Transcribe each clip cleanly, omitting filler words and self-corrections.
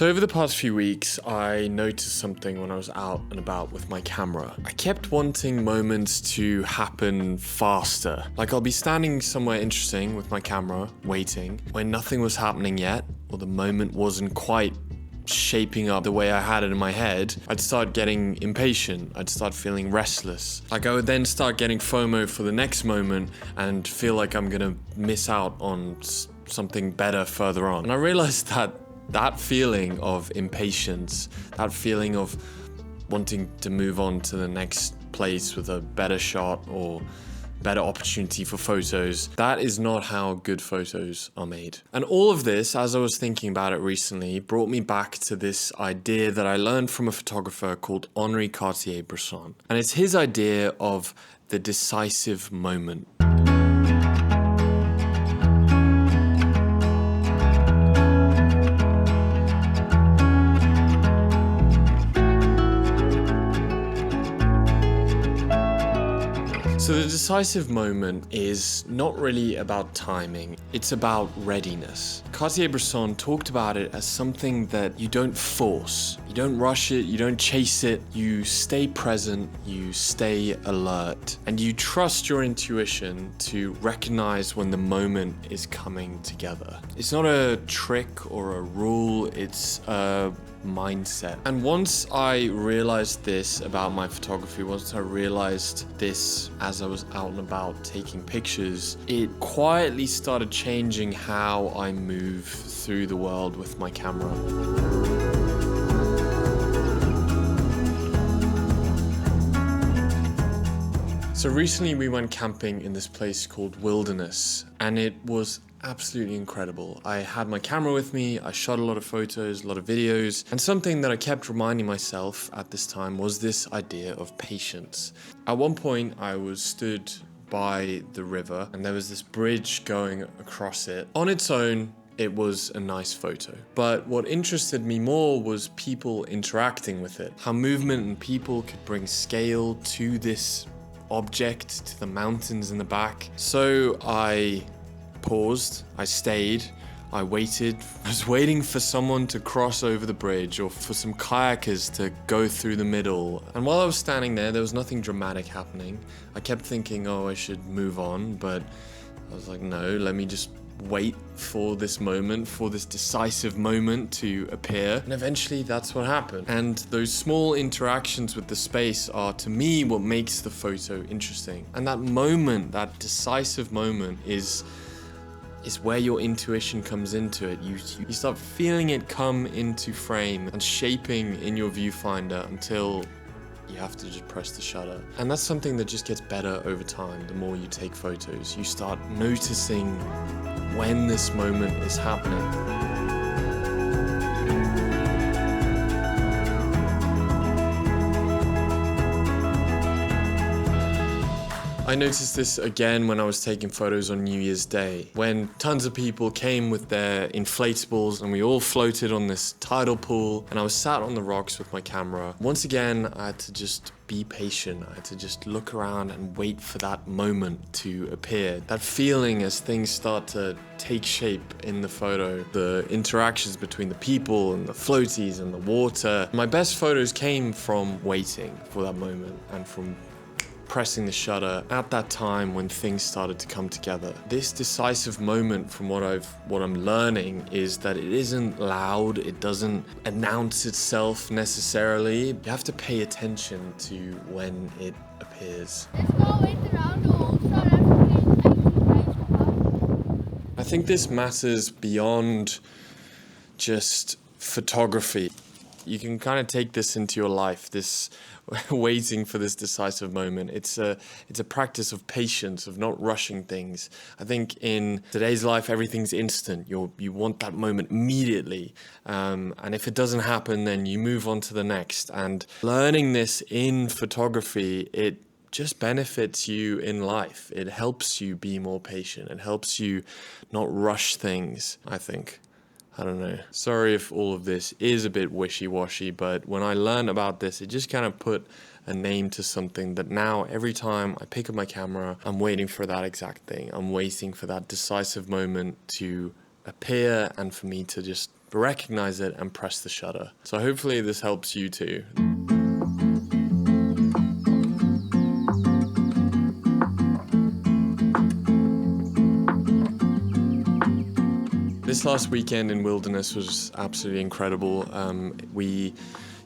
So over the past few weeks, I noticed something when I was out and about with my camera. I kept wanting moments to happen faster. Like I'll be standing somewhere interesting with my camera, waiting, when nothing was happening yet, or the moment wasn't quite shaping up the way I had it in my head. I'd start getting impatient. I'd start feeling restless. Like I would then start getting FOMO for the next moment and feel like I'm gonna miss out on something better further on. And I realized that feeling of impatience, that feeling of wanting to move on to the next place with a better shot or better opportunity for photos, that is not how good photos are made. And all of this, as I was thinking about it recently, brought me back to this idea that I learned from a photographer called Henri Cartier-Bresson. And it's his idea of the decisive moment. So the decisive moment is not really about timing, it's about readiness. Cartier-Bresson talked about it as something that you don't force, you don't rush it, you don't chase it, you stay present, you stay alert, and you trust your intuition to recognize when the moment is coming together. It's not a trick or a rule, it's a mindset. And once I realized this about my photography, once I realized this as I was out and about taking pictures, it quietly started changing how I move through the world with my camera. So recently we went camping in this place called Wilderness, and it was absolutely incredible. I had my camera with me, I shot a lot of photos, a lot of videos, and something that I kept reminding myself at this time was this idea of patience. At one point I was stood by the river and there was this bridge going across it. On its own, it was a nice photo. But what interested me more was people interacting with it. How movement and people could bring scale to this object, to the mountains in the back. So I paused, I stayed, I waited. I was waiting for someone to cross over the bridge or for some kayakers to go through the middle. And while I was standing there was nothing dramatic happening. I kept thinking, oh, I should move on, but I was like, no, let me just wait for this moment, for this decisive moment to appear. And eventually that's what happened. And those small interactions with the space are, to me, what makes the photo interesting. And that moment, that decisive moment is where your intuition comes into it. You start feeling it come into frame and shaping in your viewfinder until you have to just press the shutter. And that's something that just gets better over time. The more you take photos, you start noticing when this moment is happening. I noticed this again when I was taking photos on New Year's Day, when tons of people came with their inflatables and we all floated on this tidal pool, and I was sat on the rocks with my camera. Once again, I had to just be patient. I had to just look around and wait for that moment to appear. That feeling as things start to take shape in the photo, the interactions between the people and the floaties and the water. My best photos came from waiting for that moment and from pressing the shutter at that time when things started to come together. This decisive moment, from what I'm learning, is that it isn't loud, it doesn't announce itself necessarily. You have to pay attention to when it appears. I think this matters beyond just photography. You can kind of take this into your life, this waiting for this decisive moment. It's a practice of patience, of not rushing things. I think in today's life, everything's instant. You want that moment immediately. And if it doesn't happen, then you move on to the next. And learning this in photography, it just benefits you in life. It helps you be more patient. It helps you not rush things, I think. I don't know. Sorry if all of this is a bit wishy-washy, but when I learned about this, it just kind of put a name to something that now every time I pick up my camera, I'm waiting for that exact thing. I'm waiting for that decisive moment to appear and for me to just recognize it and press the shutter. So hopefully this helps you too. This last weekend in Wilderness was absolutely incredible. We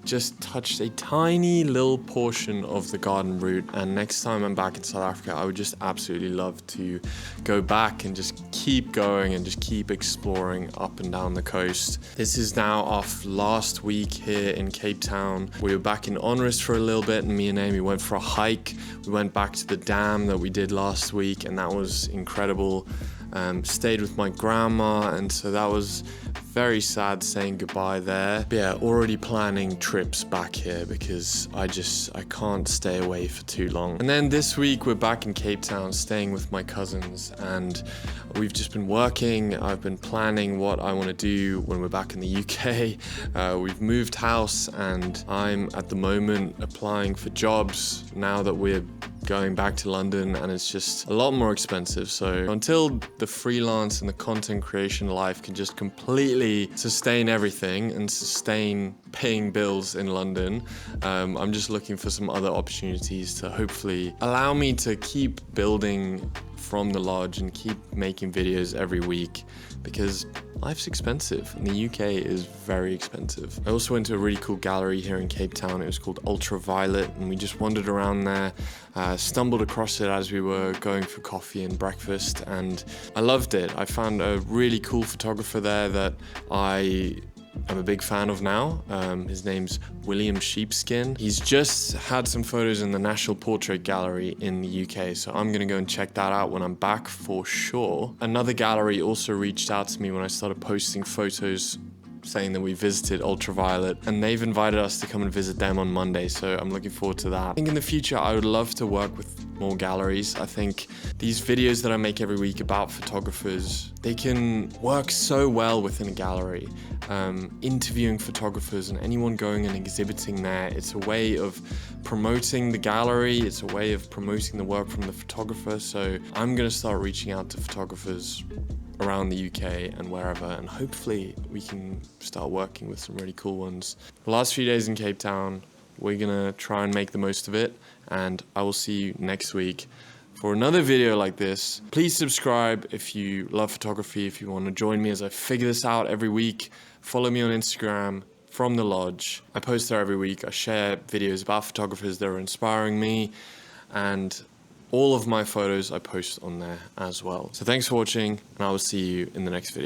just touched a tiny little portion of the garden route, and next time I'm back in South Africa, I would just absolutely love to go back and just keep going and just keep exploring up and down the coast. This is now our last week here in Cape Town. We were back in Onrus for a little bit, and me and Amy went for a hike. We went back to the dam that we did last week, and that was incredible. Stayed with my grandma, and so that was very sad saying goodbye there. But yeah, already planning trips back here because I can't stay away for too long. And then this week we're back in Cape Town staying with my cousins, and we've just been working. I've been planning what I want to do when we're back in the UK. We've moved house, and I'm at the moment applying for jobs now that we're going back to London, and it's just a lot more expensive. So until the freelance and the content creation life can just completely sustain everything and sustain paying bills in London, I'm just looking for some other opportunities to hopefully allow me to keep building from the lodge and keep making videos every week, because life's expensive and the UK is very expensive. I also went to a really cool gallery here in Cape Town. It was called Ultraviolet, and we just wandered around there, stumbled across it as we were going for coffee and breakfast, and I loved it. I found a really cool photographer there that I'm a big fan of now. His name's William Sheepskin. He's just had some photos in the National Portrait Gallery in the UK, so I'm gonna go and check that out when I'm back for sure. Another gallery also reached out to me when I started posting photos saying that we visited Ultraviolet, and they've invited us to come and visit them on Monday, so I'm looking forward to that. I think in the future I would love to work with more galleries. I think these videos that I make every week about photographers, they can work so well within a gallery. Interviewing photographers and anyone going and exhibiting there, it's a way of promoting the gallery, it's a way of promoting the work from the photographer, so I'm gonna start reaching out to photographers around the UK and wherever, and hopefully we can start working with some really cool ones. The last few days in Cape Town, we're gonna try and make the most of it, and I will see you next week for another video like this. Please subscribe if you love photography, if you want to join me as I figure this out every week. Follow me on Instagram, From the Lodge. I post there every week. I share videos about photographers that are inspiring me, and all of my photos I post on there as well. So thanks for watching, and I will see you in the next video.